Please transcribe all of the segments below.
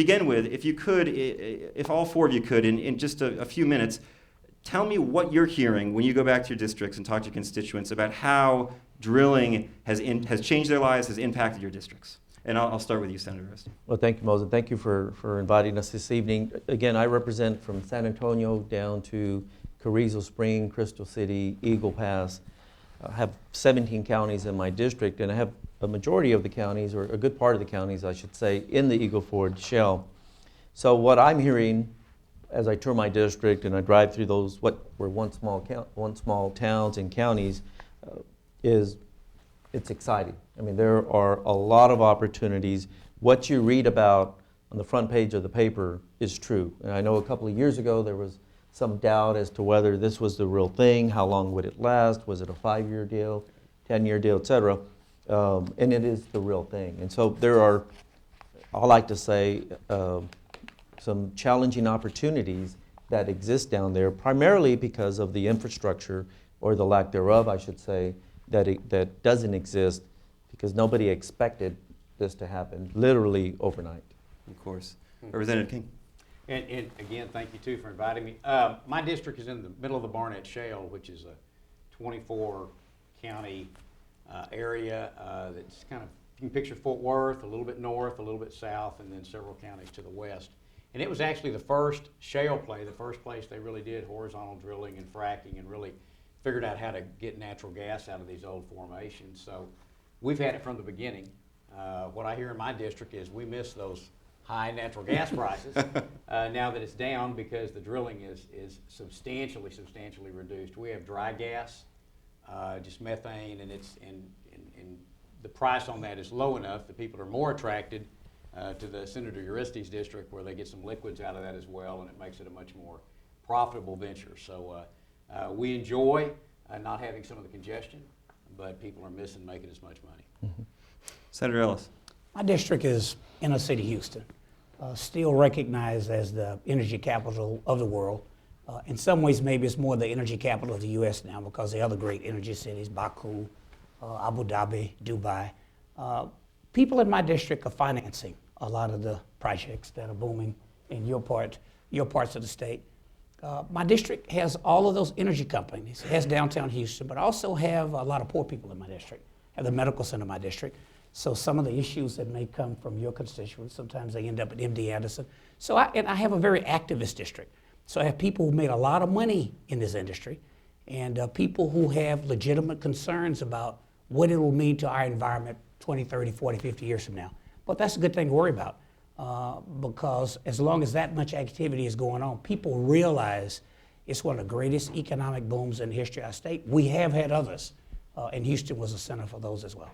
begin with, if you could, if all four of you could, in just a few minutes, tell me what you're hearing when you go back to your districts and talk to your constituents about how drilling has changed their lives, has impacted your districts. And I'll start with you, Senator Uresti. Well, thank you, Mose. Thank you for inviting us this evening. Again, I represent from San Antonio down to Carrizo Spring, Crystal City, Eagle Pass. I have 17 counties in my district, and I have a majority of the counties, or a good part of the counties, I should say, in the Eagle Ford Shale. So what I'm hearing as I tour my district and I drive through those what were once small towns and counties is it's exciting. I mean, there are a lot of opportunities. What you read about on the front page of the paper is true. And I know a couple of years ago there was some doubt as to whether this was the real thing, how long would it last, was it a 5-year deal, 10-year deal, et cetera. And it is the real thing. And so there are, I like to say, some challenging opportunities that exist down there, primarily because of the infrastructure, or the lack thereof, I should say, that doesn't exist, because nobody expected this to happen literally overnight. Of course. Representative King. And again, thank you too for inviting me. My district is in the middle of the Barnett Shale, which is a 24-county area that's kind of, you can picture Fort Worth, a little bit north, a little bit south, and then several counties to the west. And it was actually the first shale play, the first place they really did horizontal drilling and fracking and really figured out how to get natural gas out of these old formations. So we've had it from the beginning. What I hear in my district is we miss those high natural gas prices now that it's down, because the drilling is substantially reduced. We have dry gas, just methane, and the price on that is low enough that people are more attracted to the Senator Uresti's district, where they get some liquids out of that as well, and it makes it a much more profitable venture. So we enjoy not having some of the congestion, but people are missing making as much money. Mm-hmm. Senator Ellis. My district is inner city Houston, still recognized as the energy capital of the world. In some ways, maybe it's more the energy capital of the U.S. now, because the other great energy cities, Baku, Abu Dhabi, Dubai. People in my district are financing a lot of the projects that are booming in your parts of the state. My district has all of those energy companies. It has downtown Houston, but I also have a lot of poor people in my district. I have the medical center in my district. So some of the issues that may come from your constituents, sometimes they end up at MD Anderson. So I have a very activist district. So I have people who made a lot of money in this industry, and people who have legitimate concerns about what it will mean to our environment 20, 30, 40, 50 years from now. But that's a good thing to worry about, because as long as that much activity is going on, people realize it's one of the greatest economic booms in the history of our state. We have had others, and Houston was a center for those as well.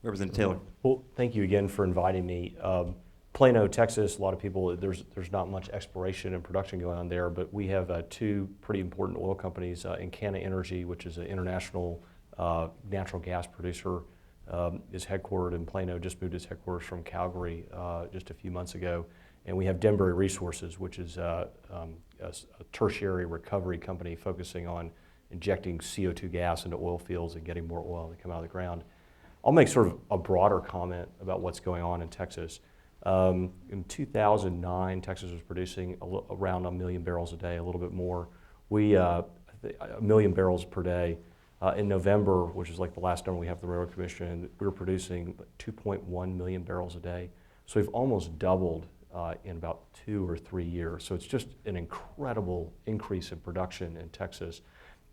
Representative Taylor. Well, thank you again for inviting me. Plano, Texas, a lot of people, there's not much exploration and production going on there, but we have two pretty important oil companies, Encana Energy, which is an international natural gas producer, is headquartered in Plano, just moved its headquarters from Calgary just a few months ago. And we have Denbury Resources, which is a tertiary recovery company focusing on injecting CO2 gas into oil fields and getting more oil to come out of the ground. I'll make sort of a broader comment about what's going on in Texas. In 2009, Texas was producing around 1 million barrels a day, a little bit more. We, 1 million barrels per day. In November, which is like the last number we have from the Railroad Commission, we were producing 2.1 million barrels a day. So we've almost doubled in about 2 or 3 years. So it's just an incredible increase in production in Texas.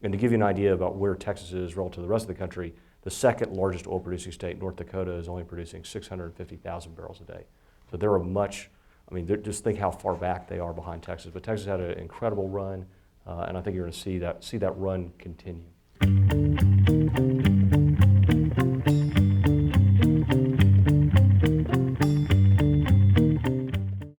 And to give you an idea about where Texas is relative to the rest of the country, the second largest oil producing state, North Dakota, is only producing 650,000 barrels a day. So they're just think how far back they are behind Texas. But Texas had an incredible run, and I think you're going to see that run continue.